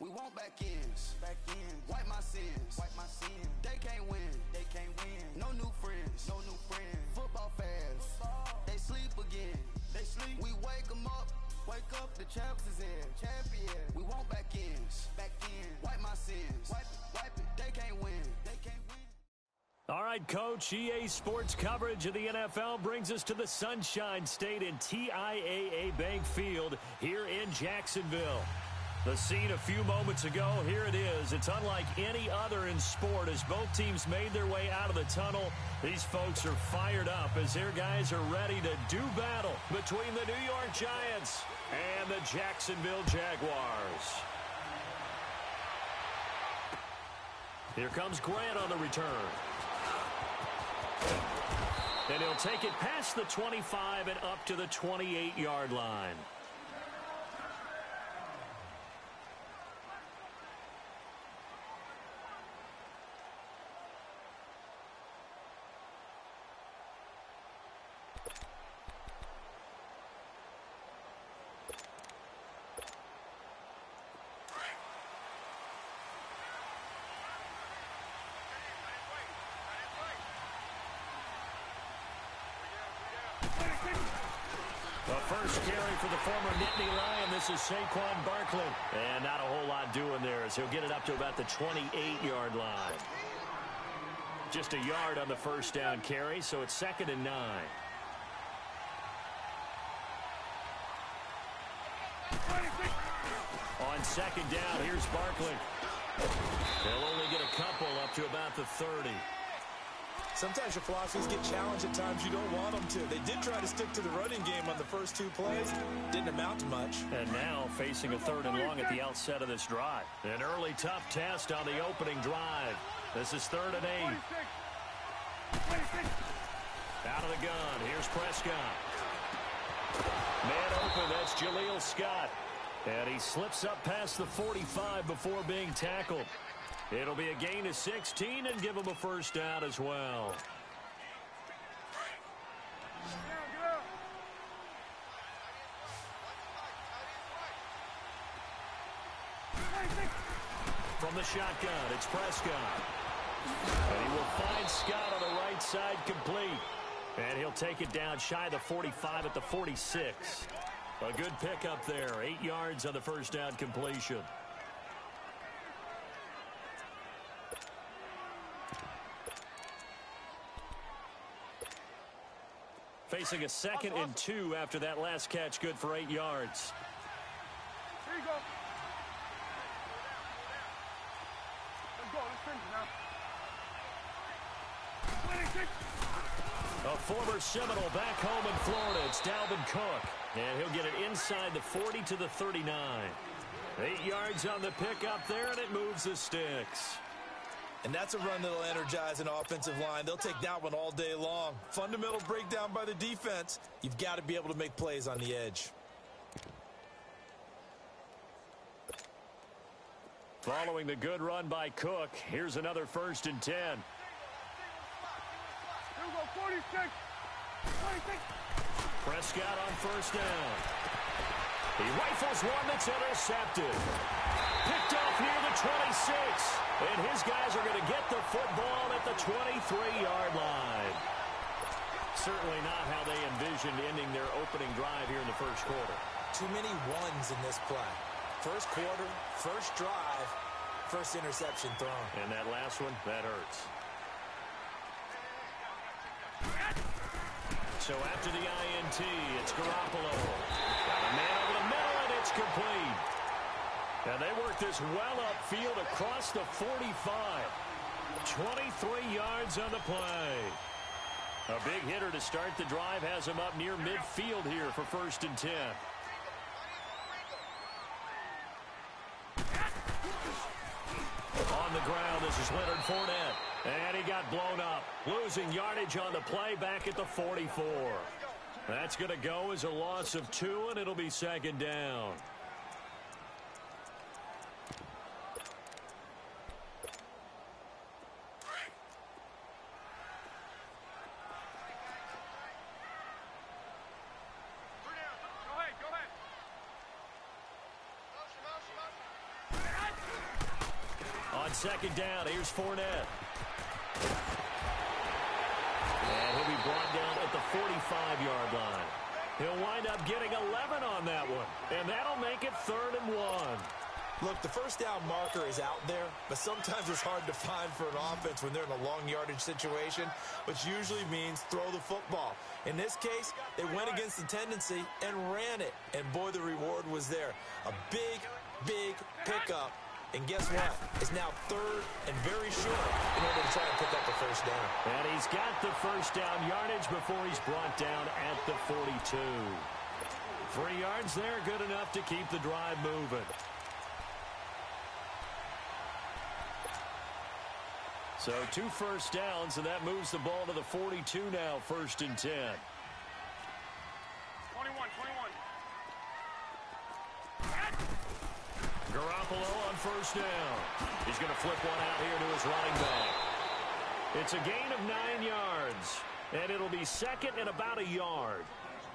We want back ends. Wipe my sins. They can't win. No new friends. Football fans. They sleep again. We wake them up. The champs is in. We want back ends. Wipe my sins. Wipe it. They can't win. All right, Coach, EA Sports coverage of the NFL brings us to the Sunshine State in TIAA Bank Field here in Jacksonville. The scene a few moments ago, here it is. It's unlike any other in sport as both teams made their way out of the tunnel. These folks are fired up as their guys are ready to do battle between the New York Giants and the Jacksonville Jaguars. Here comes Grant on the return. And he'll take it past the 25 and up to the 28-yard line. First carry for the former Nittany Lion. This is Saquon Barkley. And not a whole lot doing there as he'll get it up to about the 28-yard line. Just a yard on the first down carry, so it's 2nd and 9. On 2nd down, here's Barkley. They'll only get a couple up to about the 30. Sometimes your philosophies get challenged at times you don't want them to. They did try to stick to the running game on the first 2 plays. Didn't amount to much. And now facing a 3rd and long at the outset of this drive. An early tough test on the opening drive. This is 3rd and 8. Out of the gun. Here's Prescott. Man open. That's Jaleel Scott. And he slips up past the 45 before being tackled. It'll be a gain of 16 and give him a first down as well. From the shotgun, it's Prescott. And he will find Scott on the right side complete. And he'll take it down shy of the 45 at the 46. A good pickup there. 8 yards on the first down completion. Facing a 2nd and 2 after that last catch, good for 8 yards. Here you go. Let's go. Let's finish now. A former Seminole back home in Florida. It's Dalvin Cook. And he'll get it inside the 40 to the 39. 8 yards on the pickup there, and it moves the sticks. And that's a run that'll energize an offensive line. They'll take that one all day long. Fundamental breakdown by the defense. You've got to be able to make plays on the edge. Following the good run by Cook, here's another 1st and 10. Here we go, 46. Prescott on 1st down. He rifles one that's intercepted. Picked off near the 26. And his guys are going to get the football at the 23-yard line. Certainly not how they envisioned ending their opening drive here in the first quarter. Too many ones in this play. First quarter, first drive, first interception thrown. And that last one, that hurts. So after the INT, it's Garoppolo. Got a man over the middle, and it's complete. And they work this well upfield across the 45. 23 yards on the play. A big hitter to start the drive has him up near midfield here for 1st and 10. On the ground, this is Leonard Fournette. And he got blown up. Losing yardage on the play back at the 44. That's going to go as a loss of 2, and it'll be 2nd down. On second down, here's Fournette. And he'll be brought down at the 45-yard line. He'll wind up getting 11 on that one. And that'll make it 3rd and 1. Look, the first down marker is out there, but sometimes it's hard to find for an offense when they're in a long yardage situation, which usually means throw the football. In this case, they went against the tendency and ran it. And boy, the reward was there. A big, big pickup. And guess what? It's now 3rd and very short in order to try and pick up the first down. And he's got the first down yardage before he's brought down at the 42. 3 yards there, good enough to keep the drive moving. So 2 first downs, and that moves the ball to the 42 now, 1st and 10. 21. Garoppolo on first down. He's going to flip one out here to his running back. It's a gain of 9 yards, and it'll be 2nd and about a yard.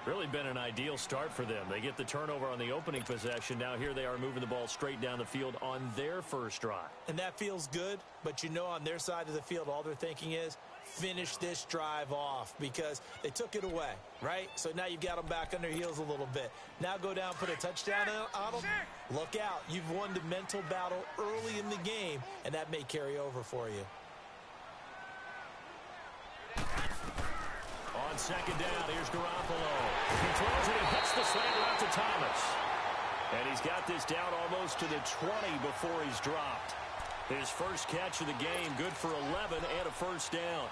Really been an ideal start for them. They get the turnover on the opening possession. Now here they are moving the ball straight down the field on their first drive. And that feels good, but you know on their side of the field all they're thinking is finish this drive off because they took it away, right? So now you've got them back on their heels a little bit. Now go down, put a touchdown on them. Look out. You've won the mental battle early in the game, and that may carry over for you. On second down, here's Garoppolo. He throws it and hits the slant out to Thomas. And he's got this down almost to the 20 before he's dropped. His first catch of the game, good for 11 and a first down.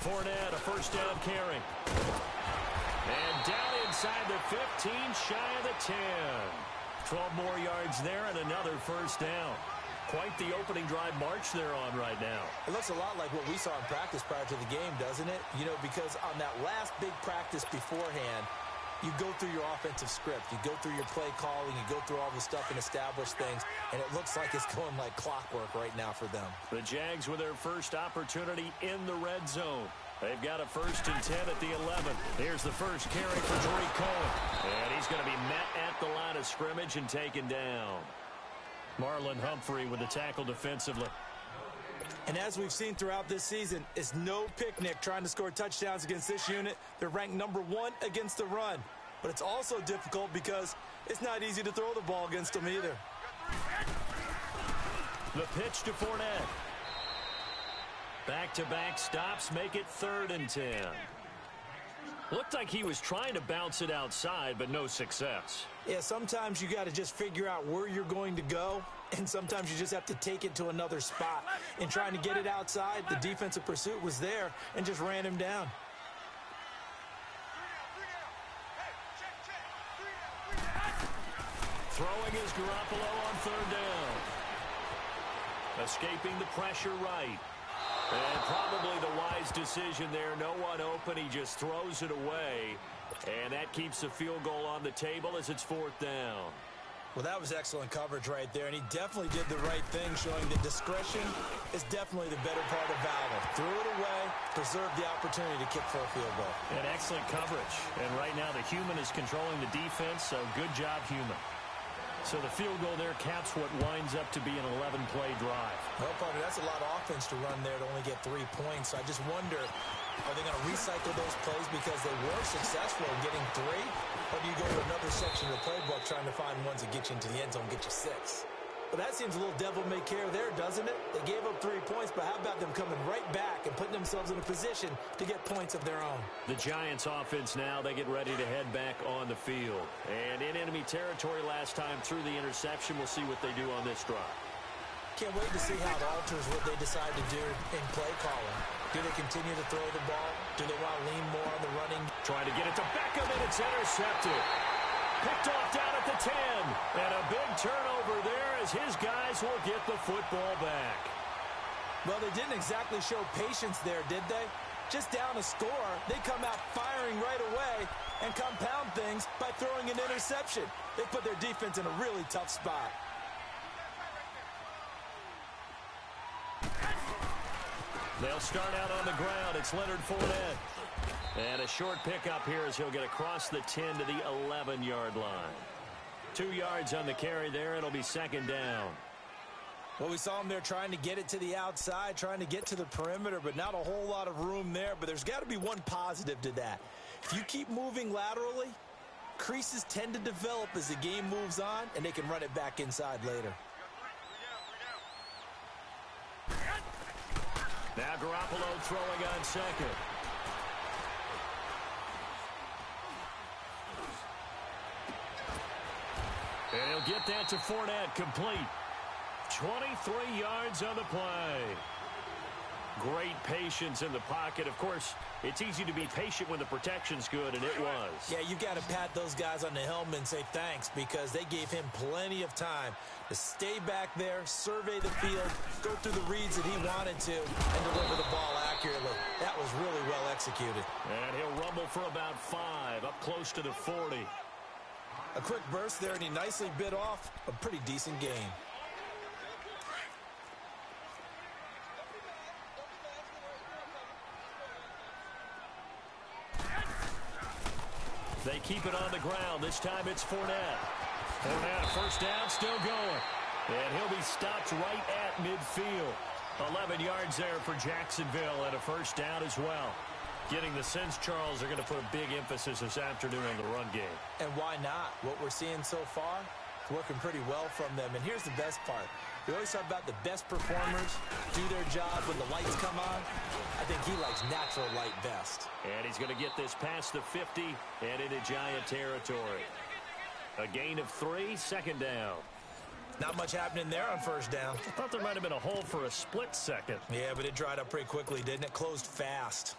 Fournette, a first down carry. And down inside the 15, shy of the 10. 12 more yards there and another first down. Quite the opening drive march they're on right now. It looks a lot like what we saw in practice prior to the game, doesn't it? You know, because on that last big practice beforehand, you go through your offensive script. You go through your play calling. You go through all the stuff and establish things. And it looks like it's going like clockwork right now for them. The Jags with their first opportunity in the red zone. They've got a 1st and 10 at the 11. Here's the first carry for Tariq Cohen. And he's going to be met at the line of scrimmage and taken down. Marlon Humphrey with the tackle defensively. And as we've seen throughout this season, it's no picnic trying to score touchdowns against this unit. They're ranked number 1 against the run. But it's also difficult because it's not easy to throw the ball against them either. The pitch to Fournette. Back-to-back stops make it 3rd and 10. Looked like he was trying to bounce it outside, but no success. Yeah, sometimes you got to just figure out where you're going to go, and sometimes you just have to take it to another spot. In trying to get it outside, the defensive pursuit was there and just ran him down. Throwing is Garoppolo on 3rd down. Escaping the pressure right. And probably the wise decision there. No one open. He just throws it away. And that keeps the field goal on the table as it's 4th down. Well, that was excellent coverage right there. And he definitely did the right thing, showing that discretion is definitely the better part of valor. Threw it away, preserved the opportunity to kick for a field goal. And excellent coverage. And right now the human is controlling the defense, so good job, human. So the field goal there caps what winds up to be an 11-play drive. Well, partner, that's a lot of offense to run there to only get 3 points. So I just wonder, are they going to recycle those plays because they were successful in getting 3? Or do you go to another section of the playbook trying to find ones that get you into the end zone and get you 6? Well, that seems a little devil-may-care there, doesn't it? They gave up 3 points, but how about them coming right back and putting themselves in a position to get points of their own? The Giants offense now, they get ready to head back on the field. And in enemy territory last time through the interception, we'll see what they do on this drive. Can't wait to see how it alters what they decide to do in play calling. Do they continue to throw the ball? Do they want to lean more on the running? Trying to get it to Beckham, and it's intercepted. Picked off down at the 10. And a big turnover there as his guys will get the football back. Well, they didn't exactly show patience there, did they? Just down a score, they come out firing right away and compound things by throwing an interception. They put their defense in a really tough spot. They'll start out on the ground. It's Leonard Fournette. And a short pickup here as he'll get across the 10 to the 11-yard line. 2 yards on the carry there. It'll be second down. Well, we saw him there trying to get it to the outside, trying to get to the perimeter, but not a whole lot of room there. But there's got to be one positive to that. If you keep moving laterally, creases tend to develop as the game moves on, and they can run it back inside later. Now Garoppolo throwing on second. And he'll get that to Fournette, complete. 23 yards on the play. Great patience in the pocket. Of course, it's easy to be patient when the protection's good, and it was. Yeah, you've got to pat those guys on the helmet and say thanks because they gave him plenty of time to stay back there, survey the field, go through the reads that he wanted to, and deliver the ball accurately. That was really well executed. And he'll rumble for about 5, up close to the 40. A quick burst there, and he nicely bit off a pretty decent gain. They keep it on the ground. This time it's Fournette. Fournette, first down, still going. And he'll be stopped right at midfield. 11 yards there for Jacksonville and a first down as well. Getting the sense, Charles, they're going to put a big emphasis this afternoon on the run game. And why not? What we're seeing so far is working pretty well from them. And here's the best part. We always talk about the best performers do their job when the lights come on. I think he likes natural light best. And he's going to get this past the 50 and into Giant territory. A gain of 3, second down. Not much happening there on first down. I thought there might have been a hole for a split second. Yeah, but it dried up pretty quickly, didn't it? Closed fast.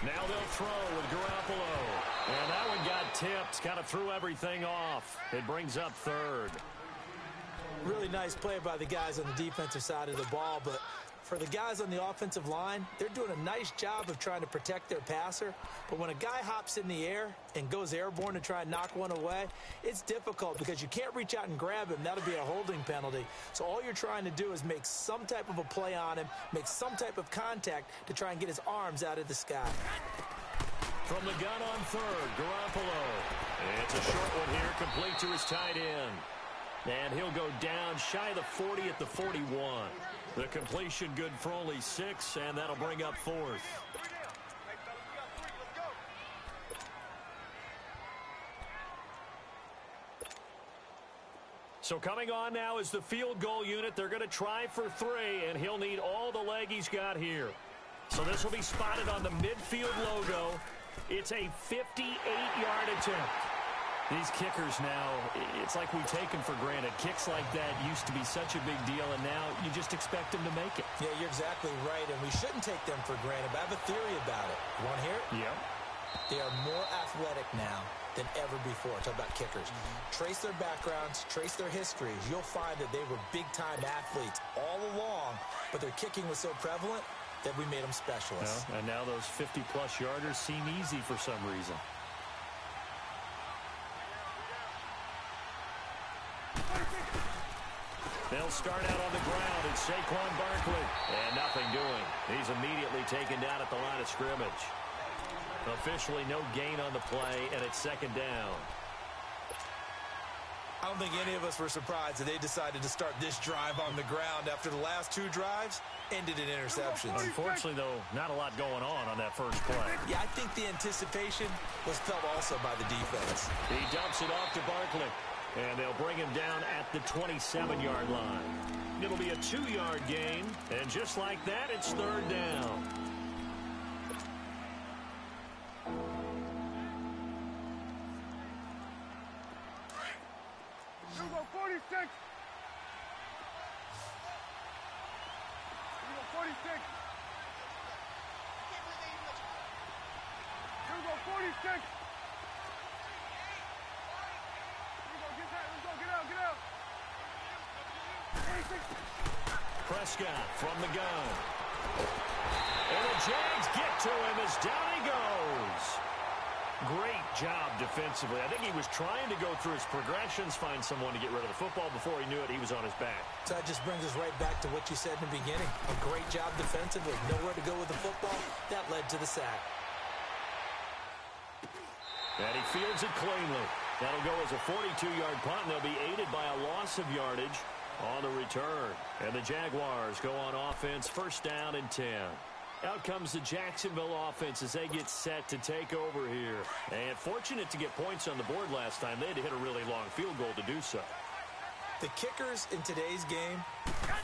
Now they'll throw with Garoppolo. And that one got tipped. Kind of threw everything off. It brings up third. Really nice play by the guys on the defensive side of the ball, but for the guys on the offensive line, they're doing a nice job of trying to protect their passer. But when a guy hops in the air and goes airborne to try and knock one away, it's difficult because you can't reach out and grab him. That'll be a holding penalty. So all you're trying to do is make some type of a play on him, make some type of contact to try and get his arms out of the sky. From the gun on third, Garoppolo. It's a short one here, complete to his tight end. And he'll go down shy of the 40 at the 41. The completion good for only 6, and that'll bring up fourth. So coming on now is the field goal unit. They're going to try for 3, and he'll need all the leg he's got here. So this will be spotted on the midfield logo. It's a 58-yard attempt. These kickers now, it's like we take them for granted. Kicks like that used to be such a big deal, and now you just expect them to make it. Yeah, you're exactly right, and we shouldn't take them for granted, but I have a theory about it. You want to hear it? Yeah. They are more athletic now than ever before. Talk about kickers. Trace their backgrounds, trace their histories. You'll find that they were big-time athletes all along, but their kicking was so prevalent that we made them specialists. Well, and now those 50-plus yarders seem easy for some reason. They'll start out on the ground. It's Saquon Barkley. And nothing doing. He's immediately taken down at the line of scrimmage. Officially no gain on the play, and it's second down. I don't think any of us were surprised that they decided to start this drive on the ground after the last 2 drives ended in interceptions. Unfortunately, though, not a lot going on that first play. Yeah, I think the anticipation was felt also by the defense. He dumps it off to Barkley, and they'll bring him down at the 27-yard line. It'll be a 2-yard gain, and just like that, it's third down. Here we go, 46. Here we go, 46. Here we go, 46. Here we go, get that. Let's go, get out, get out. 46. Prescott from the gun. And the Jags get to him as down he goes. Great job defensively. I think he was trying to go through his progressions, find someone to get rid of the football. Before he knew it, he was on his back. So that just brings us right back to what you said in the beginning. A great job defensively. Nowhere to go with the football. That led to the sack. And he fields it cleanly. That'll go as a 42-yard punt, and they'll be aided by a loss of yardage on the return. And the Jaguars go on offense, first down and 10. Out comes the Jacksonville offense as they get set to take over here. And fortunate to get points on the board last time. They had to hit a really long field goal to do so. The kickers in today's game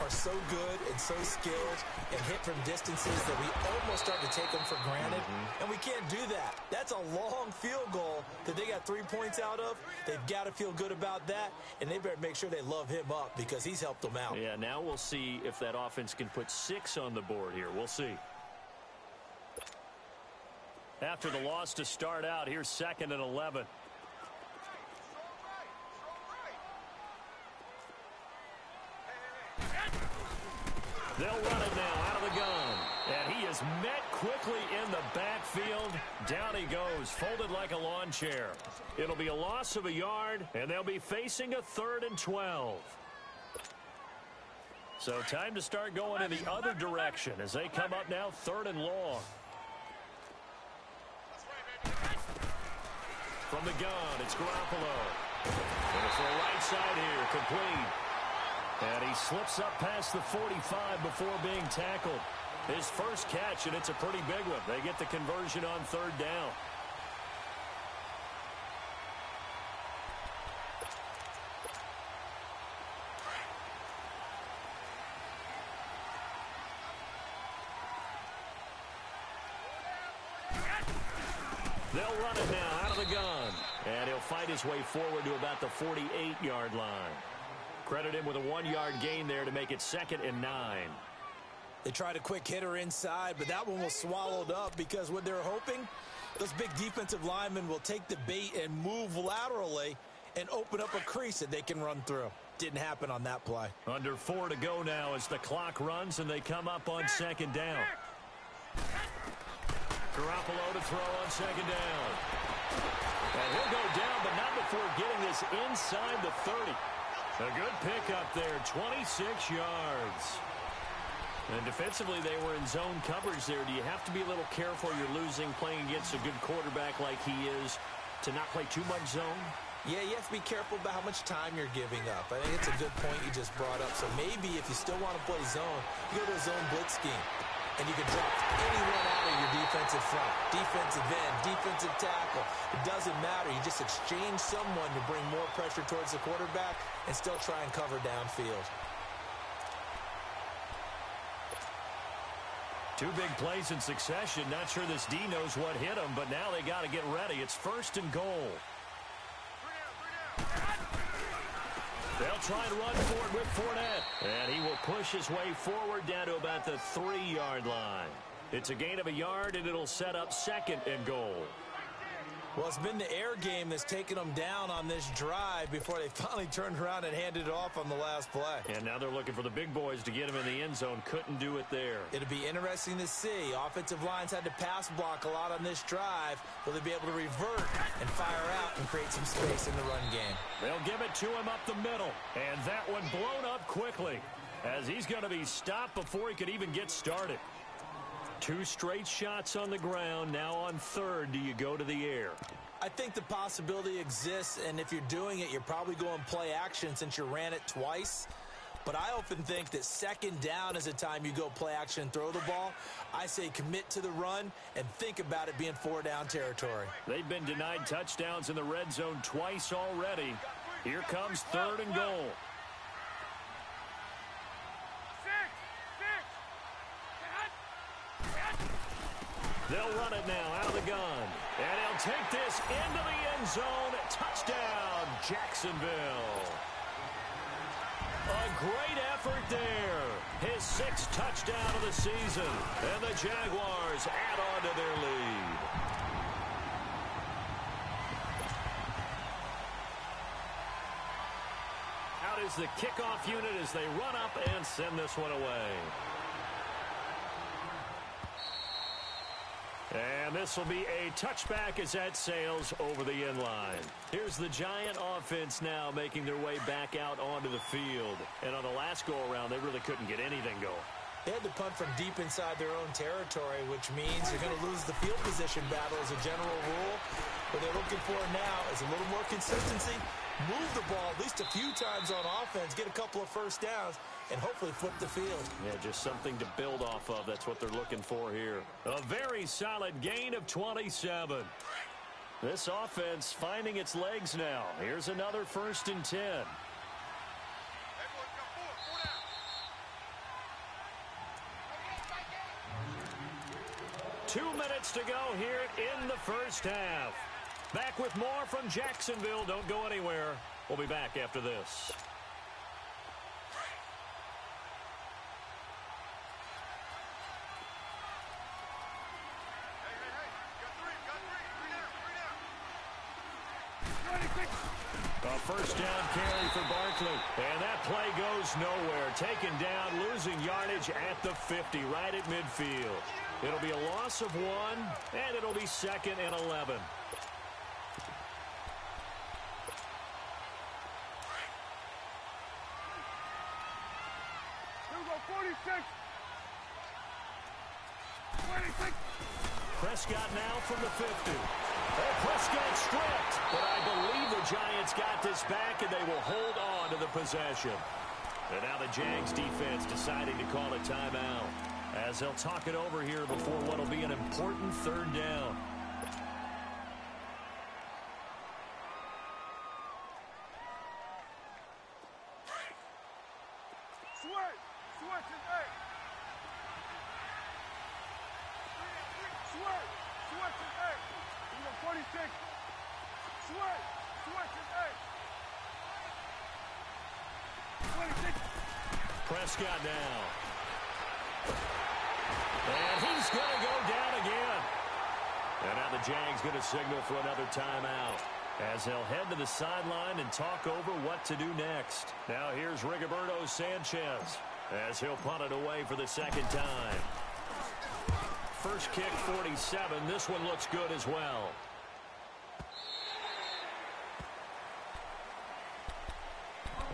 are so good and so skilled and hit from distances that we almost start to take them for granted. And we can't do that. That's a long field goal that they got 3 points out of. They've got to feel good about that, and they better make sure they love him up because he's helped them out. Yeah, now we'll see if that offense can put 6 on the board here. We'll see. After the loss to start out, here's 2nd and 11. They'll run it now out of the gun. And he is met quickly in the backfield. Down he goes, folded like a lawn chair. It'll be a loss of a yard, and they'll be facing a 3rd and 12. So time to start going in the other direction as they come up now 3rd and long. From the gun, it's Garoppolo. And it's the right side here, complete. And he slips up past the 45 before being tackled. His first catch, and it's a pretty big one. They get the conversion on 3rd down. They'll run it now out of the gun. And he'll fight his way forward to about the 48-yard line. Credit him with a 1-yard gain there to make it 2nd and 9. They tried a quick hitter inside, but that one was swallowed up because what they're hoping, those big defensive linemen will take the bait and move laterally and open up a crease that they can run through. Didn't happen on that play. Under 4 to go now as the clock runs and they come up on 2nd down. Garoppolo to throw on 2nd down. And he'll go down, but not before getting this inside the 30. A good pickup there, 26 yards. And defensively, they were in zone coverage there. Do you have to be a little careful? You're losing, playing against a good quarterback like he is, to not play too much zone? Yeah, you have to be careful about how much time you're giving up. I think it's a good point you just brought up. So maybe if you still want to play zone, you go to a zone blitz scheme. And you can drop anyone out of your defensive front, defensive end, defensive tackle. It doesn't matter. You just exchange someone to bring more pressure towards the quarterback and still try and cover downfield. 2 big plays in succession. Not sure this D knows what hit him, but now they got to get ready. It's 1st and goal. They'll try and run for it with Fournette. And he will push his way forward down to about the 3-yard line. It's a gain of a yard, and it'll set up 2nd and goal. Well, it's been the air game that's taken them down on this drive before they finally turned around and handed it off on the last play. And now they're looking for the big boys to get him in the end zone. Couldn't do it there. It'll be interesting to see. Offensive lines had to pass block a lot on this drive. Will they be able to revert and fire out and create some space in the run game? They'll give it to him up the middle. And that one blown up quickly as he's going to be stopped before he could even get started. 2 straight shots on the ground. Now on 3rd, do you go to the air? I think the possibility exists, and if you're doing it, you're probably going play action since you ran it twice. But I often think that 2nd down is a time you go play action and throw the ball. I say commit to the run and think about it being 4-down territory. They've been denied touchdowns in the red zone twice already. Here comes 3rd and goal. They'll run it now out of the gun. And he'll take this into the end zone. Touchdown, Jacksonville. A great effort there. His 6th touchdown of the season. And the Jaguars add on to their lead. Out is is the kickoff unit as they run up and send this one away. And this will be a touchback as that sails over the end line. Here's the Giant offense now making their way back out onto the field. And on the last go-around, they really couldn't get anything going. They had to punt from deep inside their own territory, which means you're going to lose the field position battle as a general rule. What they're looking for now is a little more consistency, move the ball at least a few times on offense, get a couple of first downs, and hopefully flip the field. Yeah, just something to build off of. That's what they're looking for here. A very solid gain of 27. This offense finding its legs now. Here's another 1st and 10. 2 minutes to go here in the first half. Back with more from Jacksonville. Don't go anywhere. We'll be back after this. A first down carry for Barkley. And that play goes nowhere. Taken down, losing yardage at the 50, right at midfield. It'll be a loss of 1, and it'll be 2nd and 11. Here we go, 46. 26. Prescott now from the 50. Oh, Prescott stripped, but I believe the Giants got this back, and they will hold on to the possession. And now the Jags defense deciding to call a timeout, as they'll talk it over here before what will be an important 3rd down. Switch is 8. Switch is 8. Here we go, 46. Switch is 8. 26. Prescott now. And he's going to go down again. And now the Jags going to signal for another timeout, as they'll head to the sideline and talk over what to do next. Now here's Rigoberto Sanchez, as he'll punt it away for the 2nd time. First kick, 47. This one looks good as well.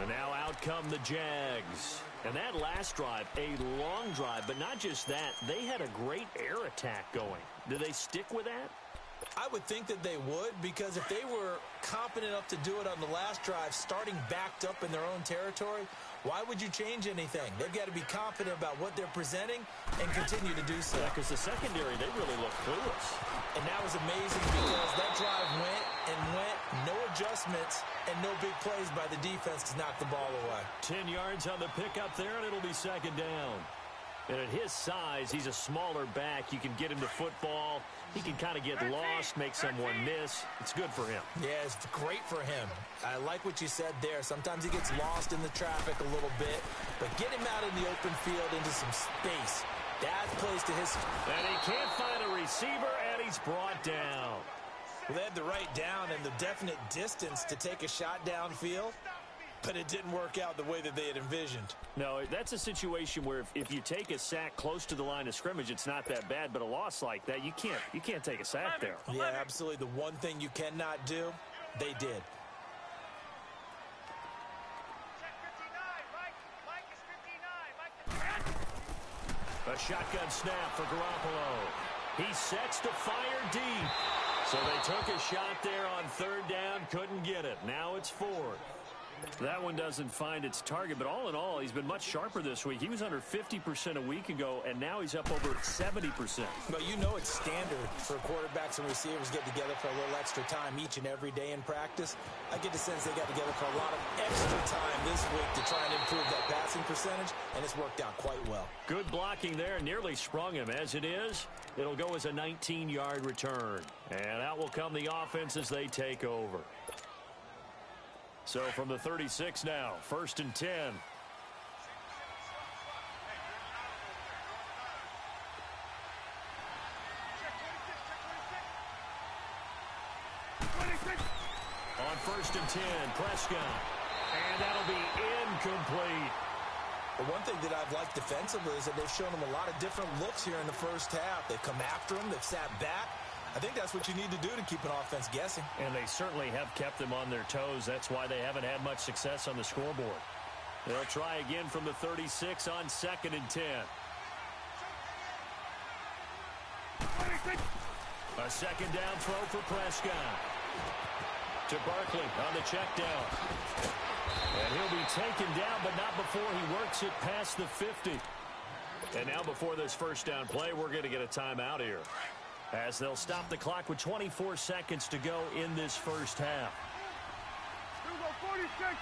And now out come the Jags. And that last drive, a long drive, but not just that. They had a great air attack going. Do they stick with that? I would think that they would, because if they were confident enough to do it on the last drive, starting backed up in their own territory, why would you change anything? They've got to be confident about what they're presenting and continue to do so. Yeah, because the secondary, they really look clueless. And that was amazing, because that drive went and went, no adjustments, and no big plays by the defense to knock the ball away. 10 yards on the pickup there, and it'll be 2nd down. And at his size, he's a smaller back. You can get him to football. He can kind of get lost, make someone miss. It's good for him. Yeah, it's great for him. I like what you said there. Sometimes he gets lost in the traffic a little bit, but get him out in the open field into some space. That plays to his... And he can't find a receiver, and he's brought down. Well, they had the right down and the definite distance to take a shot downfield, but it didn't work out the way that they had envisioned. No, that's a situation where if you take a sack close to the line of scrimmage, it's not that bad, but a loss like that, you can't take a sack there. Yeah, absolutely. The one thing you cannot do, they did. A shotgun snap for Garoppolo. He sets to fire deep. So they took a shot there on 3rd down, couldn't get it. Now it's 4th. That one doesn't find its target, but all in all, he's been much sharper this week. He was under 50% a week ago, and now he's up over 70%. But you know it's standard for quarterbacks and receivers get together for a little extra time each and every day in practice. I get the sense they got together for a lot of extra time this week to try and improve that passing percentage, and it's worked out quite well. Good blocking there, nearly sprung him. As it is, it'll go as a 19-yard return. And out will come the offense as they take over. So from the 36 now, 1st and 10. On 1st and 10, Prescott. And that'll be incomplete. But one thing that I've liked defensively is that they've shown them a lot of different looks here in the first half. They've come after them. They've sat back. I think that's what you need to do to keep an offense guessing. And they certainly have kept them on their toes. That's why they haven't had much success on the scoreboard. They'll try again from the 36 on 2nd and 10. A second down throw for Prescott. To Barkley on the check down. And he'll be taken down, but not before he works it past the 50. And now before this first down play, we're going to get a timeout here, as they'll stop the clock with 24 seconds to go in this first half. 46.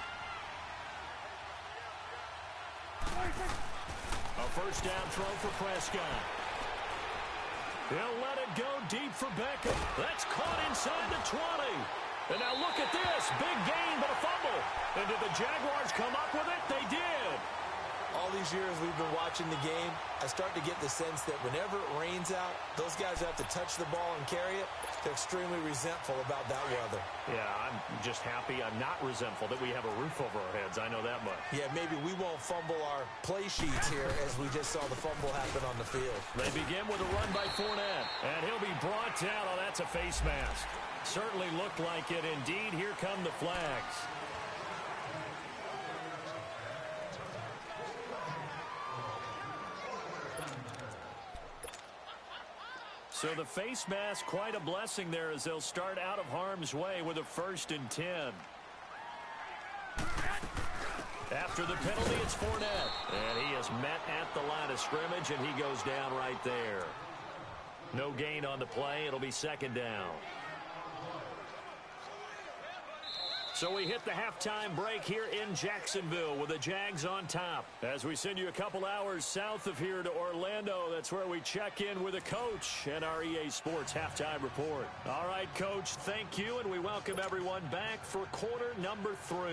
A first down throw for Prescott. He'll let it go deep for Beckham. That's caught inside the 20. And now look at this. Big gain, but a fumble. And did the Jaguars come up with it? They did. All these years we've been watching the game, I start to get the sense that whenever it rains out, those guys have to touch the ball and carry it. They're extremely resentful about that weather. Yeah, I'm just happy I'm not resentful that we have a roof over our heads. I know that much. Yeah, maybe we won't fumble our play sheets here as we just saw the fumble happen on the field. They begin with a run by Fournette. And he'll be brought down. Oh, that's a face mask. Certainly looked like it. Indeed, here come the flags. So the face mask, quite a blessing there, as they'll start out of harm's way with a 1st and 10. After the penalty, it's Fournette. And he is met at the line of scrimmage, and he goes down right there. No gain on the play. It'll be 2nd down. So we hit the halftime break here in Jacksonville with the Jags on top. As we send you a couple hours south of here to Orlando, that's where we check in with the coach and our EA Sports halftime report. All right, Coach, thank you, and we welcome everyone back for quarter number 3.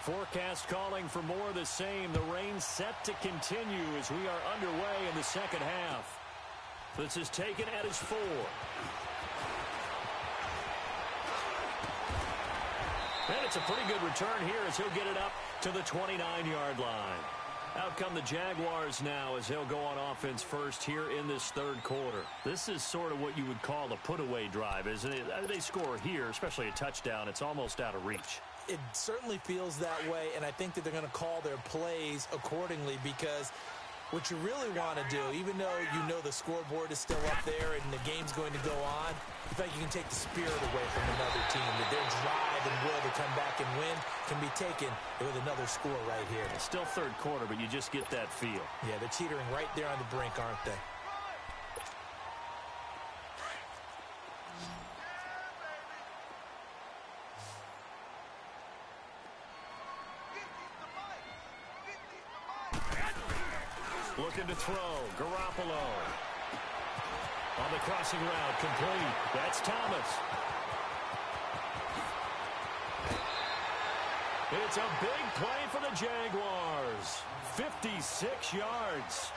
Forecast calling for more of the same. The rain set to continue as we are underway in the second half. This is taken at his 4. And it's a pretty good return here as he'll get it up to the 29-yard line. Out come the Jaguars now as they'll go on offense first here in this 3rd quarter. This is sort of what you would call a put-away drive, isn't it? They score here, especially a touchdown. It's almost out of reach. It certainly feels that way, and I think that they're going to call their plays accordingly, because what you really want to do, even though you know the scoreboard is still up there and the game's going to go on, in fact, you can take the spirit away from another team, that their drive and will to come back and win can be taken with another score right here. It's still 3rd quarter, but you just get that feel. Yeah, they're teetering right there on the brink, aren't they? Looking to throw. Garoppolo. On the crossing route. Complete. That's Thomas. It's a big play for the Jaguars. 56 yards.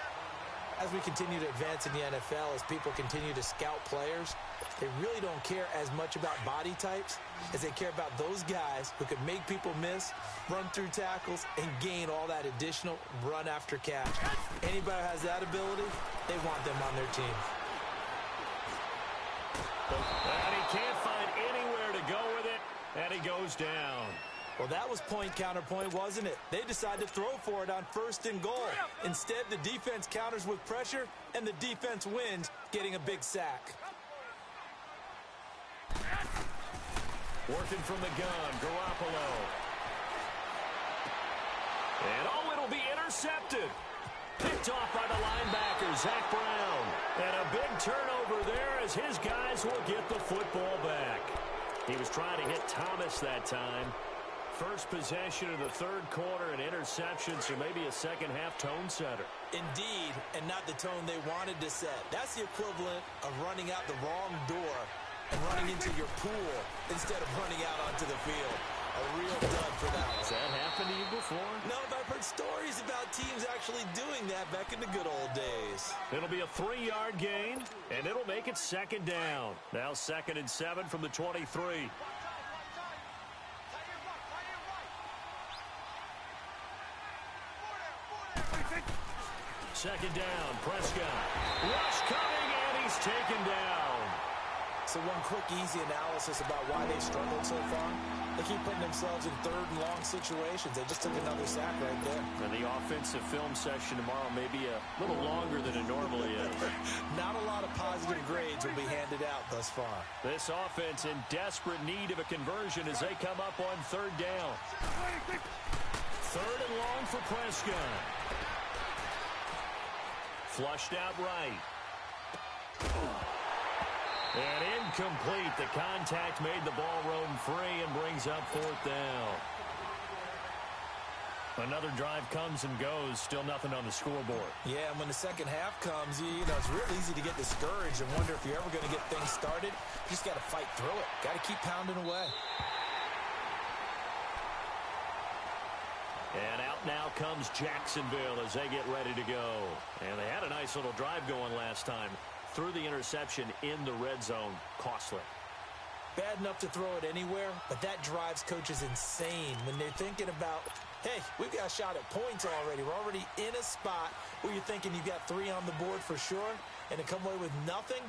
As we continue to advance in the NFL, as people continue to scout players, they really don't care as much about body types as they care about those guys who can make people miss, run through tackles, and gain all that additional run after catch. Anybody who has that ability, they want them on their team. And he can't find anywhere to go with it, and he goes down. Well, that was point counterpoint, wasn't it? They decided to throw for it on 1st and goal. Instead, the defense counters with pressure, and the defense wins, getting a big sack. Working from the gun, Garoppolo. And oh, it'll be intercepted. Picked off by the linebacker, Zach Brown. And a big turnover there as his guys will get the football back. He was trying to hit Thomas that time. First possession of the 3rd quarter, an interception, so maybe a second-half tone setter. Indeed, and not the tone they wanted to set. That's the equivalent of running out the wrong door and running into your pool instead of running out onto the field. A real dud for that one. Has that happened to you before? No, but I've heard stories about teams actually doing that back in the good old days. It'll be a 3-yard gain, and it'll make it second down. Now 2nd and 7 from the 23. Second down, Prescott. Rush coming, and he's taken down. So one quick, easy analysis about why they've struggled so far. They keep putting themselves in 3rd and long situations. They just took another sack right there. And the offensive film session tomorrow may be a little longer than it normally is. Not a lot of positive grades will be handed out thus far. This offense in desperate need of a conversion as they come up on 3rd down. 3rd and long for Prescott. Flushed out right. And incomplete. The contact made the ball roam free and brings up 4th down. Another drive comes and goes. Still nothing on the scoreboard. Yeah, and when the second half comes, you know, it's real easy to get discouraged and wonder if you're ever going to get things started. You just got to fight through it. Got to keep pounding away. And out now comes Jacksonville as they get ready to go. And they had a nice little drive going last time. Threw the interception in the red zone. Costly. Bad enough to throw it anywhere, but that drives coaches insane when they're thinking about, hey, we've got a shot at points already. We're already in a spot where you're thinking you've got 3 on the board for sure, and to come away with nothing,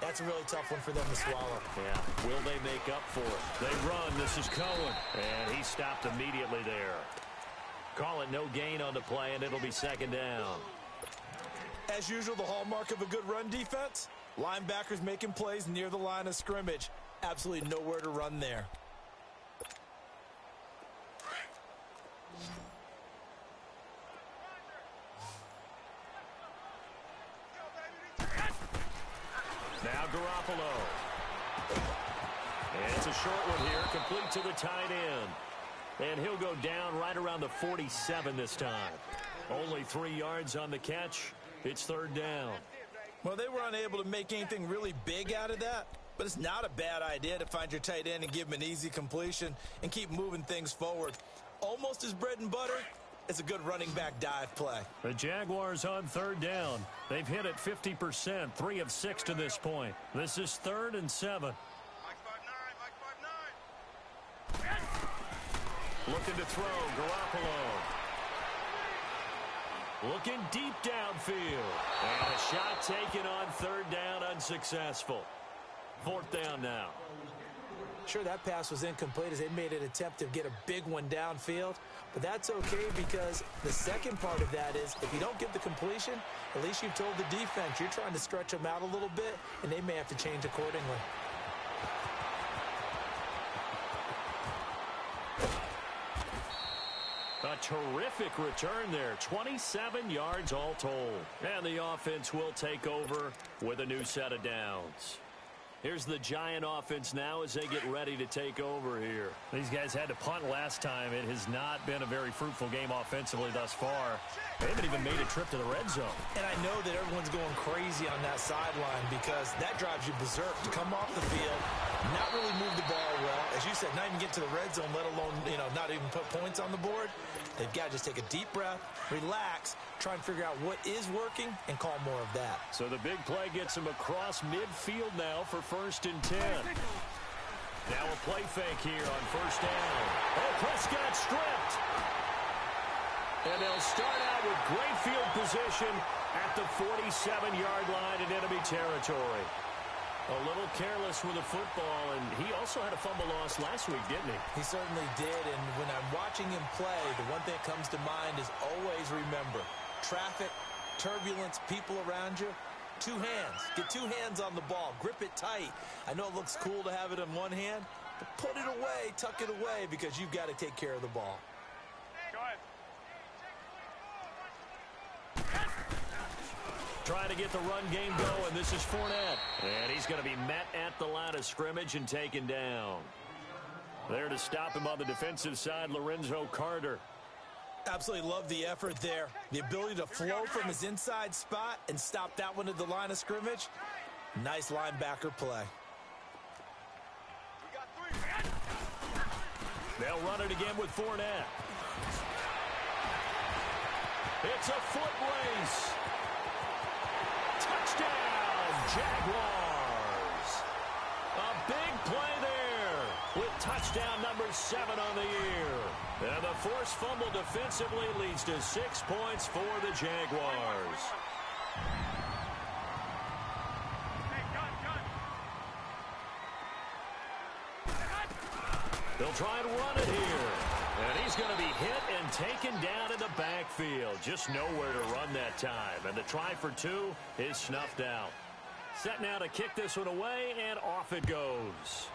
that's a really tough one for them to swallow. Yeah, will they make up for it? They run. This is Cohen, and he stopped immediately there. Call it no gain on the play, and it'll be second down. As usual, the hallmark of a good run defense, linebackers making plays near the line of scrimmage. Absolutely nowhere to run there. Now Garoppolo. And it's a short one here, complete to the tight end. And he'll go down right around the 47 this time. Only 3 yards on the catch. It's 3rd down. Well, they were unable to make anything really big out of that, but it's not a bad idea to find your tight end and give him an easy completion and keep moving things forward. Almost as bread and butter. It's a good running back dive play. The Jaguars on 3rd down. They've hit it 50%, 3 of 6 to this point. This is 3rd and 7. Looking to throw, Garoppolo. Looking deep downfield. And a shot taken on 3rd down, unsuccessful. 4th down now. Sure, that pass was incomplete as they made an attempt to get a big one downfield. But that's okay because the second part of that is if you don't get the completion, at least you've told the defense you're trying to stretch them out a little bit, and they may have to change accordingly. A terrific return there. 27 yards all told. And the offense will take over with a new set of downs. Here's the Giant offense now as they get ready to take over here. These guys had to punt last time. It has not been a very fruitful game offensively thus far. They haven't even made a trip to the red zone. And I know that everyone's going crazy on that sideline because that drives you berserk to come off the field, not really move the ball well. As you said, not even get to the red zone, let alone, not even put points on the board. They've got to just take a deep breath, relax, try and figure out what is working, and call more of that. So the big play gets him across midfield now for 1st and 10. Now a play fake here on 1st down. Oh, Prescott stripped. And they'll start out with great field position at the 47-yard line in enemy territory. A little careless with the football, and he also had a fumble loss last week, didn't he? He certainly did, and when I'm watching him play, the one thing that comes to mind is always remember, traffic, turbulence, people around you, 2 hands. Get 2 hands on the ball. Grip it tight. I know it looks cool to have it in one hand, but put it away, tuck it away, because you've got to take care of the ball. Go ahead. Trying to get the run game going. This is Fournette. And he's going to be met at the line of scrimmage and taken down. There to stop him on the defensive side, Lorenzo Carter. Absolutely love the effort there. The ability to flow from his inside spot and stop that one at the line of scrimmage. Nice linebacker play. They'll run it again with Fournette. It's a foot race. Touchdown, Jaguars. A big play there with touchdown number 7 on the year. And the forced fumble defensively leads to 6 points for the Jaguars. They'll try and run it here. And he's going to be hit and taken down in the backfield. Just nowhere to run that time. And the try for 2 is snuffed out. Set now to kick this one away, and off it goes.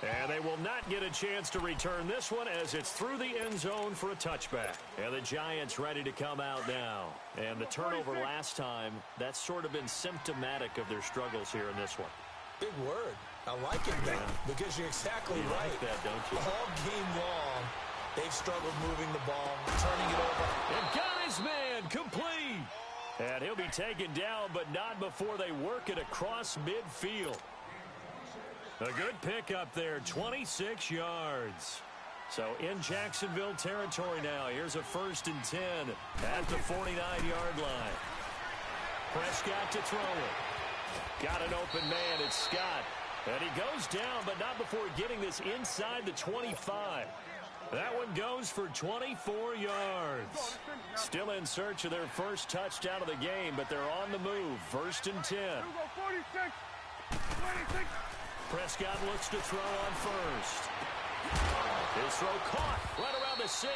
And they will not get a chance to return this one as it's through the end zone for a touchback. And the Giants ready to come out now. And the turnover last time, that's sort of been symptomatic of their struggles here in this one. Big word. I like it, man, because you're exactly right. Like that, don't you? All game long, they've struggled moving the ball, turning it over. And got his man complete. And he'll be taken down, but not before they work it across midfield. A good pickup there, 26 yards. So in Jacksonville territory now. Here's a 1st and 10 at the 49-yard line. Prescott to throw it. Got an open man. It's Scott. And he goes down, but not before getting this inside the 25. That one goes for 24 yards. Still in search of their first touchdown of the game, but they're on the move. 1st and 10. 46, 26. Prescott looks to throw on first. His throw caught right around the 6.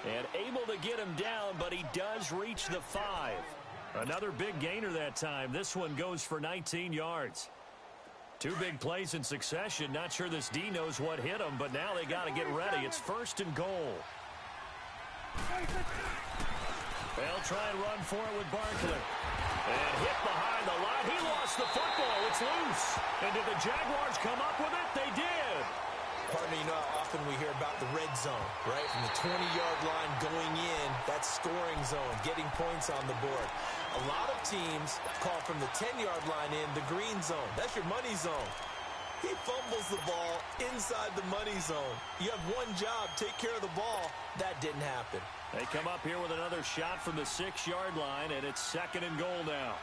And able to get him down, but he does reach the 5. Another big gainer that time. This one goes for 19 yards. 2 big plays in succession. Not sure this D knows what hit him, but now they got to get ready. It's 1st and goal. They'll try and run for it with Barkley. And hit behind the line. He lost the football. It's loose. And did the Jaguars come up with it? They did. Partner, you know how often we hear about the red zone, right? From the 20-yard line going in, that's scoring zone, getting points on the board. A lot of teams call from the 10-yard line in the green zone. That's your money zone. He fumbles the ball inside the money zone. You have one job, take care of the ball. That didn't happen. They come up here with another shot from the 6-yard line, and it's 2nd and goal now.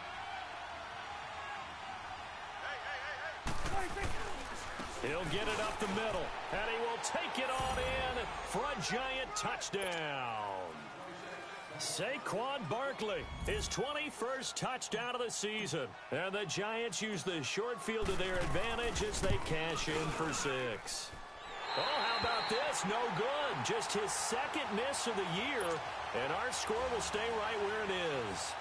He'll get it up the middle, and he will take it on in for a Giant touchdown. Saquon Barkley, his 21st touchdown of the season. And the Giants use the short field to their advantage as they cash in for 6. Oh, how about this? No good. Just his 2nd miss of the year, and our score will stay right where it is.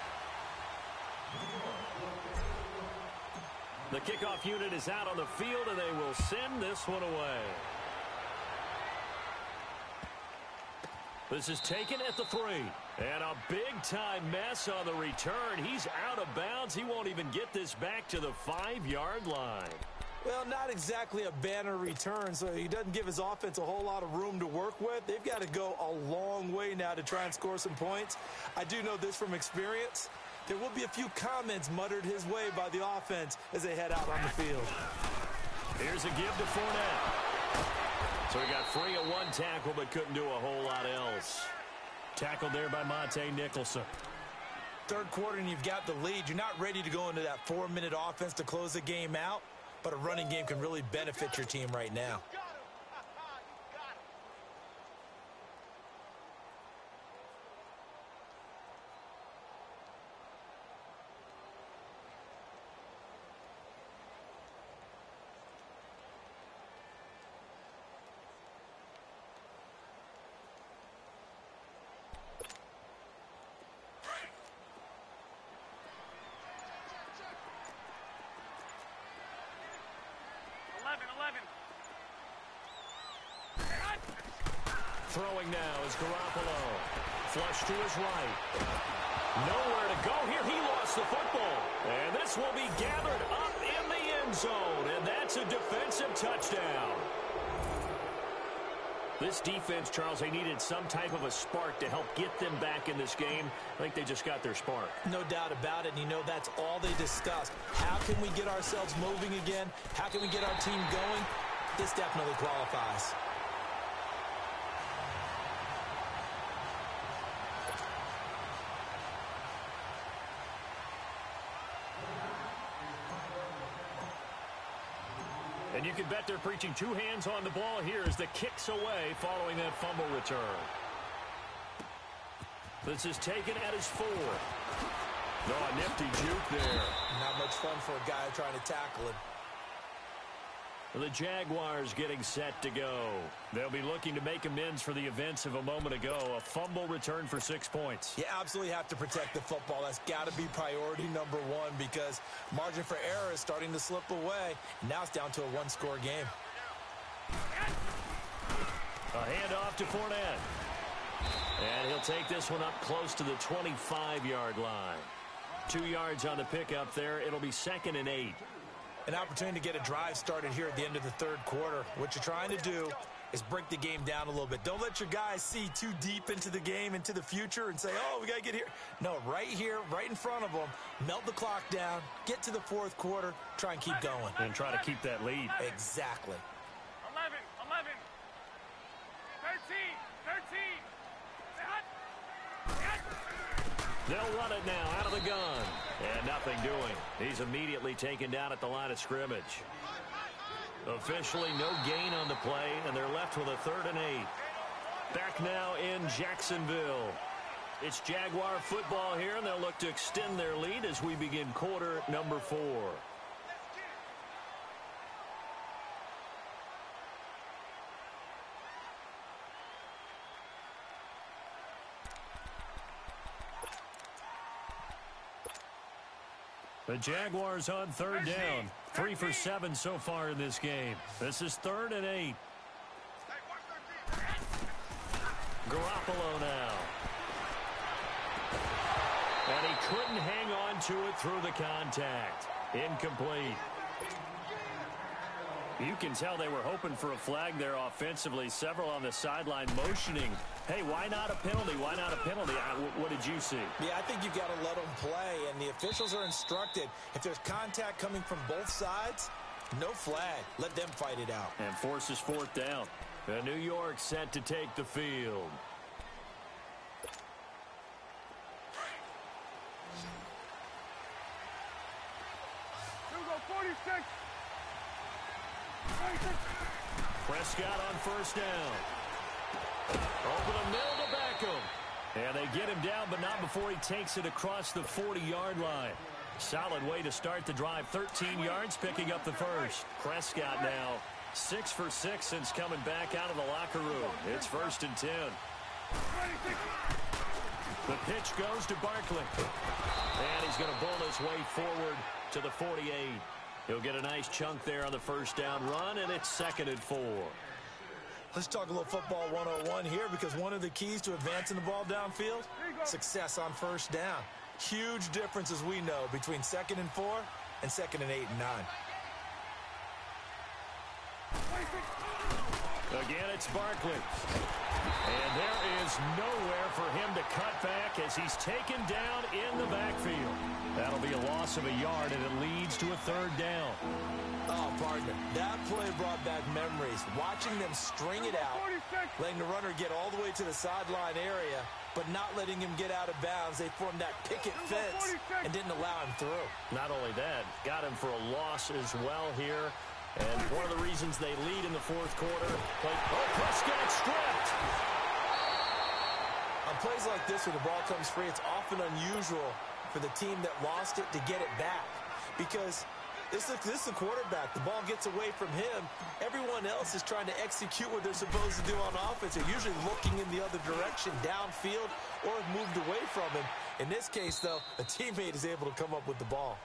The kickoff unit is out on the field, and they will send this one away. This is taken at the 3. And a big-time mess on the return. He's out of bounds. He won't even get this back to the 5-yard line. Well, not exactly a banner return, so he doesn't give his offense a whole lot of room to work with. They've got to go a long way now to try and score some points. I do know this from experience. There will be a few comments muttered his way by the offense as they head out on the field. Here's a give to Fournette. So he got free of 1 tackle, but couldn't do a whole lot else. Tackled there by Monte Nicholson. 3rd quarter and you've got the lead. You're not ready to go into that 4-minute offense to close the game out, but a running game can really benefit your team right now. Throwing now is Garoppolo. Flush to his right. Nowhere to go here. He lost the football. And this will be gathered up in the end zone. And that's a defensive touchdown. This defense, Charles, they needed some type of a spark to help get them back in this game. I think they just got their spark. No doubt about it, and you know that's all they discussed. How can we get ourselves moving again? How can we get our team going? This definitely qualifies. And you can bet they're preaching two hands on the ball here as the kick's away following that fumble return. This is taken at his 4. Oh, a nifty juke there. Not much fun for a guy trying to tackle him. The Jaguars getting set to go. They'll be looking to make amends for the events of a moment ago. A fumble return for 6 points. You absolutely have to protect the football. That's got to be priority number one because margin for error is starting to slip away. Now it's down to a one-score game. A handoff to Fournette. And he'll take this one up close to the 25-yard line. 2 yards on the pickup there. It'll be 2nd and 8. An opportunity to get a drive started here at the end of the third quarter. What you're trying to do is break the game down a little bit. Don't let your guys see too deep into the game, into the future, and say, oh, we got to get here. No, right here, right in front of them, melt the clock down, get to the fourth quarter, try and keep going. And try to keep that lead. Exactly. 11, 11, 13, 13. They'll run it now out of the gun. And nothing doing. He's immediately taken down at the line of scrimmage. Officially no gain on the play, and they're left with a 3rd and 8. Back now in Jacksonville. It's Jaguar football here, and they'll look to extend their lead as we begin quarter number 4. The Jaguars on 3rd down. 3 for 7 so far in this game. This is 3rd and 8. Garoppolo now. And he couldn't hang on to it through the contact. Incomplete. You can tell they were hoping for a flag there offensively. Several on the sideline motioning. Hey, why not a penalty? Why not a penalty? What did you see? Yeah, I think you've got to let them play, and the officials are instructed. If there's contact coming from both sides, no flag. Let them fight it out. And forces 4th down. New York set to take the field. Hugo, 46. Prescott on 1st down. Over the middle to Beckham. And they get him down, but not before he takes it across the 40-yard line. Solid way to start the drive. 13 yards, picking up the first. Prescott now 6 for 6 since coming back out of the locker room. It's 1st and 10. The pitch goes to Barkley. And he's going to bull his way forward to the 48. He'll get a nice chunk there on the 1st down run, and it's 2nd and 4. Let's talk a little football 101 here because one of the keys to advancing the ball downfield, success on 1st down. Huge difference, as we know, between 2nd and 4 and 2nd and 8 and 9. Again, it's Barkley. And there is nowhere for him to cut back as he's taken down in the backfield. That'll be a loss of a yard, and it leads to a 3rd down. Oh, partner, that play brought back memories. Watching them string it out, letting the runner get all the way to the sideline area, but not letting him get out of bounds. They formed that picket fence and didn't allow him through. Not only that, got him for a loss as well here. And one of the reasons they lead in the 4th quarter. Prescott stripped. On plays like this where the ball comes free, it's often unusual for the team that lost it to get it back. Because this is the quarterback. The ball gets away from him. Everyone else is trying to execute what they're supposed to do on offense. They're usually looking in the other direction, downfield, or have moved away from him. In this case, though, a teammate is able to come up with the ball.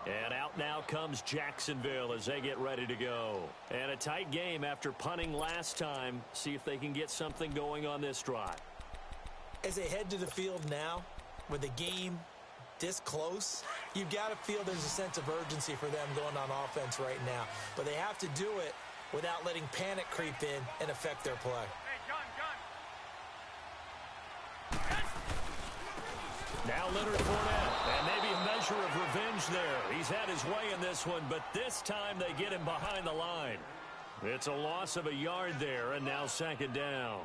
And out now comes Jacksonville as they get ready to go. And a tight game after punting last time. See if they can get something going on this drive. As they head to the field now, with the game this close, you've got to feel there's a sense of urgency for them going on offense right now. But they have to do it without letting panic creep in and affect their play. Hey, gun. Now Leonard Fournette, and maybe a measure of revenge there. He's had his way in this one, but this time they get him behind the line. It's a loss of a yard there, and now second down.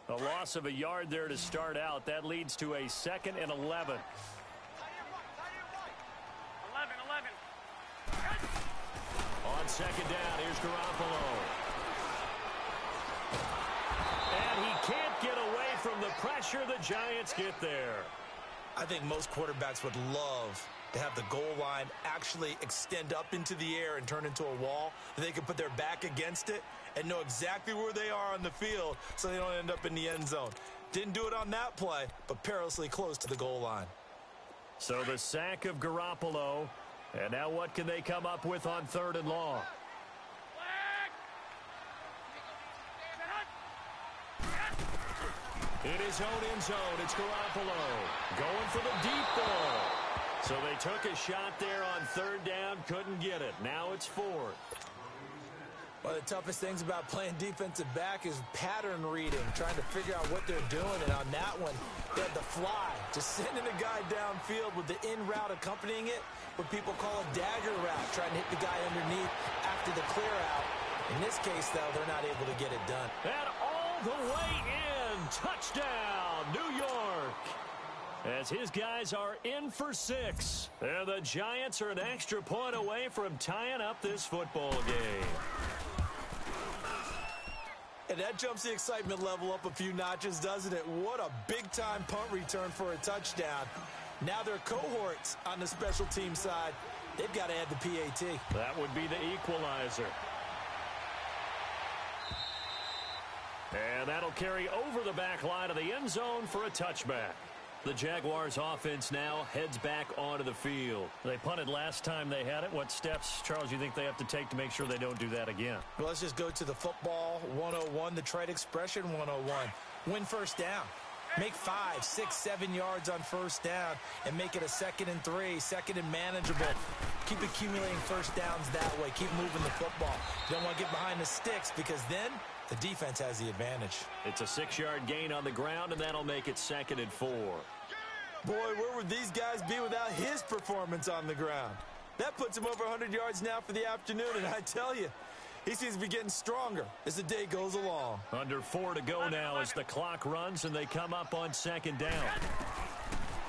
A loss of a yard there to start out. That leads to a 2nd and 11. 11. On second down, here's Garoppolo. And he can't get away from the pressure. The Giants get there. I think most quarterbacks would love to have the goal line actually extend up into the air and turn into a wall. They can put their back against it and know exactly where they are on the field so they don't end up in the end zone. Didn't do it on that play, but perilously close to the goal line. So the sack of Garoppolo. And now what can they come up with on 3rd and long? In his own end zone, it's Garoppolo going for the deep ball. So they took a shot there on 3rd down, couldn't get it. Now it's 4th. One of the toughest things about playing defensive back is pattern reading, trying to figure out what they're doing. And on that one, they had the fly, just sending a guy downfield with the in route accompanying it, what people call a dagger route, trying to hit the guy underneath after the clear out. In this case, though, they're not able to get it done. And all the way in, touchdown, New York. As his guys are in for 6. And the Giants are an extra point away from tying up this football game. And that jumps the excitement level up a few notches, doesn't it? What a big-time punt return for a touchdown. Now their cohorts on the special team side, they've got to add the PAT. That would be the equalizer. And that'll carry over the back line of the end zone for a touchback. The Jaguars offense now heads back onto the field. They punted last time they had it. What steps, Charles, you think they have to take to make sure they don't do that again? Well, let's just go to the football 101, the trade expression 101. Win first down. Make 5, 6, 7 yards on first down and make it a 2nd and 3, 2nd and manageable. Keep accumulating first downs that way. Keep moving the football. You don't want to get behind the sticks because then the defense has the advantage. It's a 6-yard gain on the ground, and that'll make it 2nd and 4. Boy, where would these guys be without his performance on the ground? That puts him over 100 yards now for the afternoon, and I tell you, he seems to be getting stronger as the day goes along. Under 4 to go now as the clock runs, and they come up on 2nd down.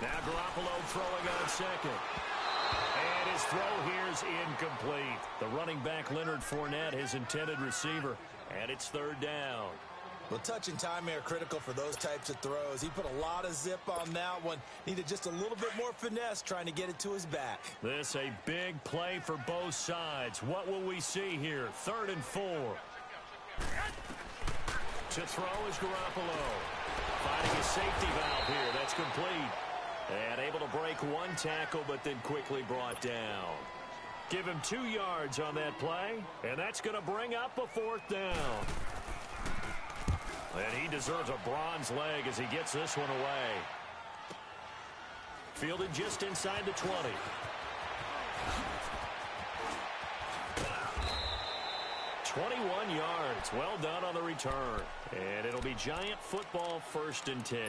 Now Garoppolo throwing on 2nd. And his throw here's incomplete. The running back, Leonard Fournette, his intended receiver, and it's 3rd down. Well, touch and time are critical for those types of throws. He put a lot of zip on that one. Needed just a little bit more finesse trying to get it to his back. This a big play for both sides. What will we see here? 3rd and 4. To throw is Garoppolo. Finding a safety valve here. That's complete. And able to break one tackle, but then quickly brought down. Give him 2 yards on that play, and that's going to bring up a 4th down. And he deserves a bronze leg as he gets this one away. Fielded just inside the 20. "21 yards. Well done on the return. And it'll be Giant football 1st and 10.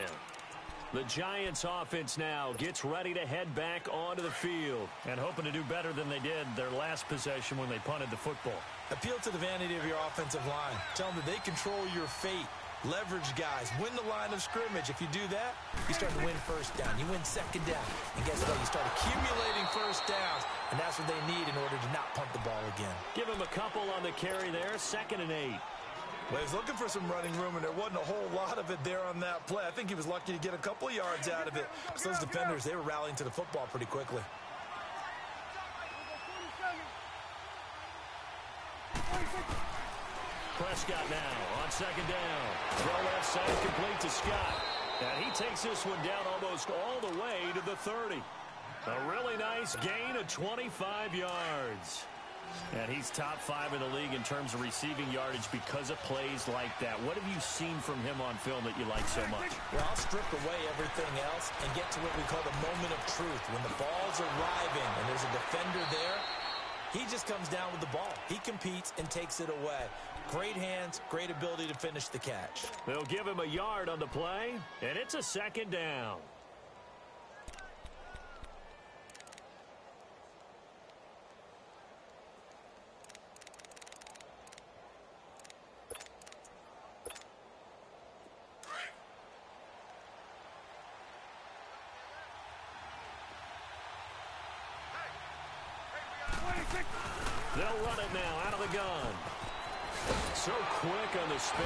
The Giants offense now gets ready to head back onto the field and hoping to do better than they did their last possession when they punted the football. Appeal to the vanity of your offensive line. Tell them that they control your fate. Leverage guys. Win the line of scrimmage. If you do that, you start to win first down. You win 2nd down. And guess what? You start accumulating first downs. And that's what they need in order to not punt the ball again. Give him a couple on the carry there. 2nd and 8. Well, he was looking for some running room, and there wasn't a whole lot of it there on that play. I think he was lucky to get a couple yards out of it. Because those defenders, they were rallying to the football pretty quickly. Prescott now on 2nd down. Throw left side complete to Scott. And he takes this one down almost all the way to the 30. A really nice gain of 25 yards. And he's top 5 in the league in terms of receiving yardage because of plays like that. What have you seen from him on film that you like so much? Well, I'll strip away everything else and get to what we call the moment of truth. When the ball's arriving and there's a defender there, he just comes down with the ball. He competes and takes it away. Great hands, great ability to finish the catch. They'll give him a yard on the play, and it's a second down. They'll run it now out of the gun. So quick on the spin.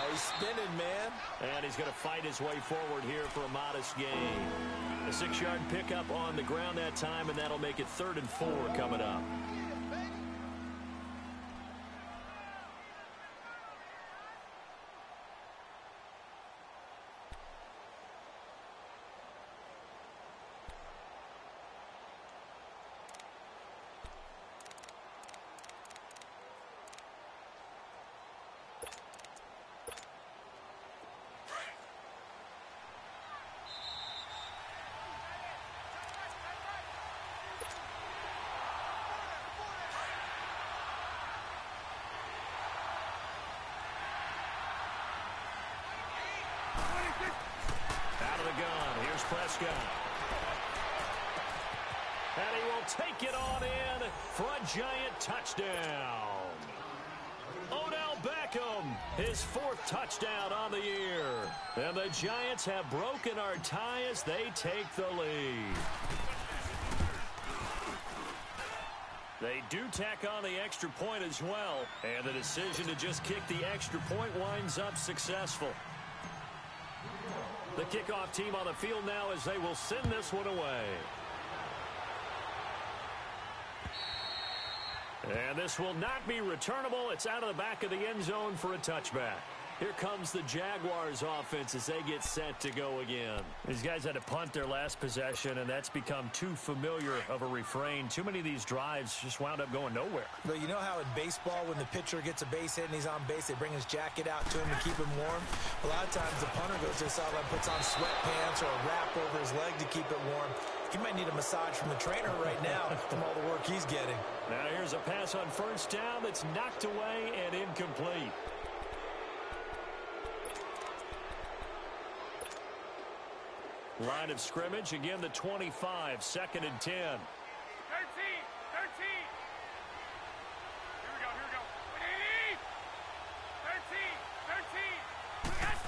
He's spinning, man. And he's going to fight his way forward here for a modest gain. A 6-yard pickup on the ground that time, and that'll make it 3rd and 4 coming up. Out of the gun, here's Prescott. And he will take it on in for a giant touchdown. Odell Beckham, his 4th touchdown on the year. And the Giants have broken our tie as they take the lead. They do tack on the extra point as well. And the decision to just kick the extra point winds up successful. The kickoff team on the field now as they will send this one away. And this will not be returnable. It's out of the back of the end zone for a touchback. Here comes the Jaguars offense as they get set to go again. These guys had to punt their last possession, and that's become too familiar of a refrain. Too many of these drives just wound up going nowhere. But you know how in baseball, when the pitcher gets a base hit and he's on base, they bring his jacket out to him to keep him warm? A lot of times the punter goes to the sideline, puts on sweatpants or a wrap over his leg to keep it warm. He might need a massage from the trainer right now from all the work he's getting. Now here's a pass on 1st down that's knocked away and incomplete. Line of scrimmage, again the 25, 2nd and 10. 13. Here we go. 13. Yes.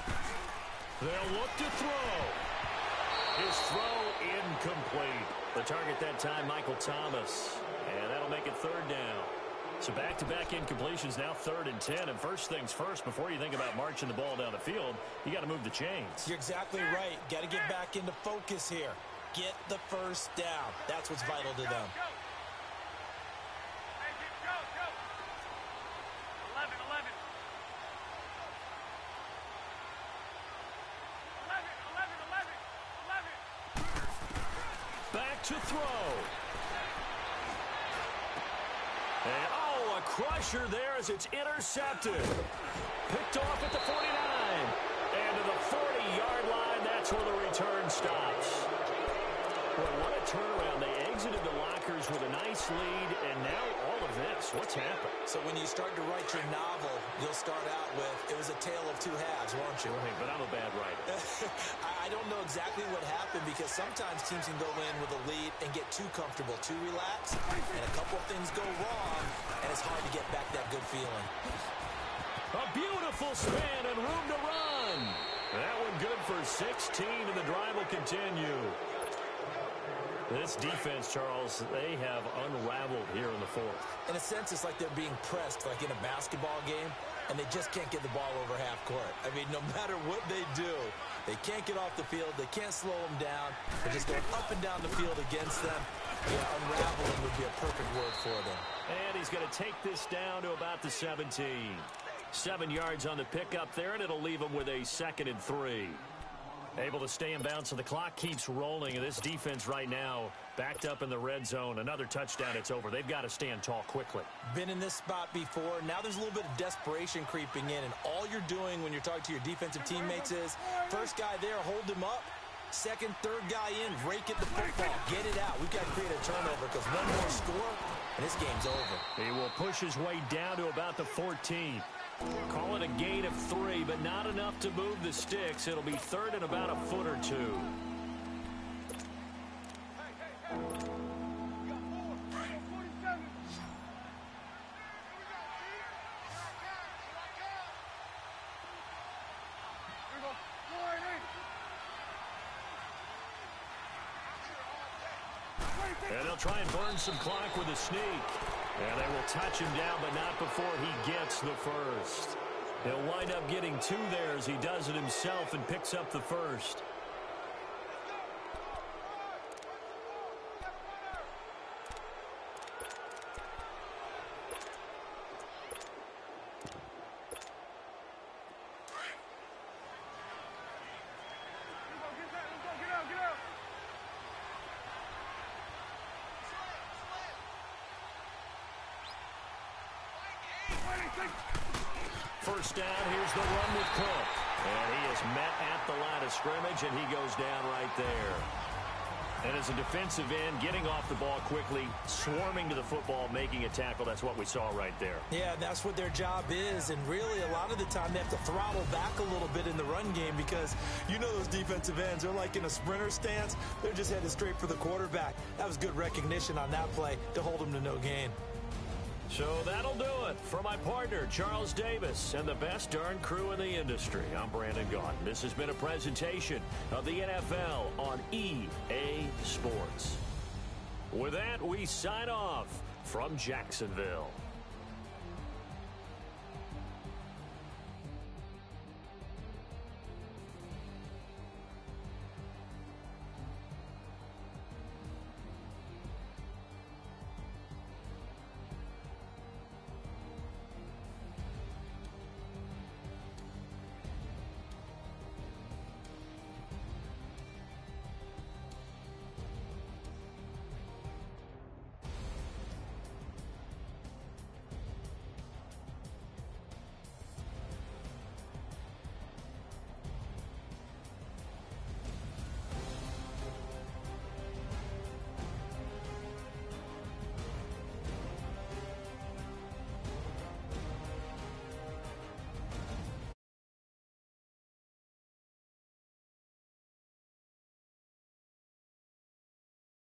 They'll look to throw. His throw incomplete. The target that time, Michael Thomas. And that'll make it 3rd down. So back-to-back incompletions, now 3rd and 10. And first things first, before you think about marching the ball down the field, you got to move the chains. You're exactly right. Got to get back into focus here. Get the 1st down. That's what's vital to them. Go. 11. 11. Back to throw. And, a crusher there as it's intercepted. Picked off at the 49. And to the 40-yard line, that's where the return stops. Boy, what a turnaround. They exited the lockers with a nice lead, and now all of this. What's happened? So when you start to write your novel, you'll start out with, it was a tale of 2 halves, won't you? Right, but I'm a bad writer. I don't know exactly what happened because sometimes teams can go in with a lead and get too comfortable, too relaxed, and a couple things go wrong, and it's hard to get back that good feeling. A beautiful spin and room to run. That one good for 16, and the drive will continue. This defense, Charles, they have unraveled here in the 4th. In a sense, it's like they're being pressed, like in a basketball game, and they just can't get the ball over half court. I mean, no matter what they do, they can't get off the field. They can't slow them down. They're just going up and down the field against them. Yeah, unraveling would be a perfect word for them. And he's going to take this down to about the 17. 7 yards on the pickup there, and it'll leave him with a 2nd and 3. Able to stay in bounds, so the clock keeps rolling. And this defense right now backed up in the red zone. Another touchdown, it's over. They've got to stand tall quickly. Been in this spot before. Now there's a little bit of desperation creeping in. And all you're doing when you're talking to your defensive teammates is, first guy there, hold him up. Second, third guy in, rake at the football. Get it out. We've got to create a turnover because one more score, and this game's over. He will push his way down to about the 14. Call it a gain of 3, but not enough to move the sticks. It'll be third and about a foot or two. And they'll try and burn some clock with a sneak. And they will touch him down, but not before he gets the first. He'll wind up getting 2 there as he does it himself and picks up the first. First down, here's the run with Cook. And he is met at the line of scrimmage, and he goes down right there. And as a defensive end, getting off the ball quickly, swarming to the football, making a tackle, that's what we saw right there. Yeah, that's what their job is. And really, a lot of the time, they have to throttle back a little bit in the run game because you know those defensive ends, they're like in a sprinter stance. They're just headed straight for the quarterback. That was good recognition on that play to hold them to no gain. So that'll do it for my partner, Charles Davis, and the best darn crew in the industry. I'm Brandon Gaudin. This has been a presentation of the NFL on EA Sports. With that, we sign off from Jacksonville.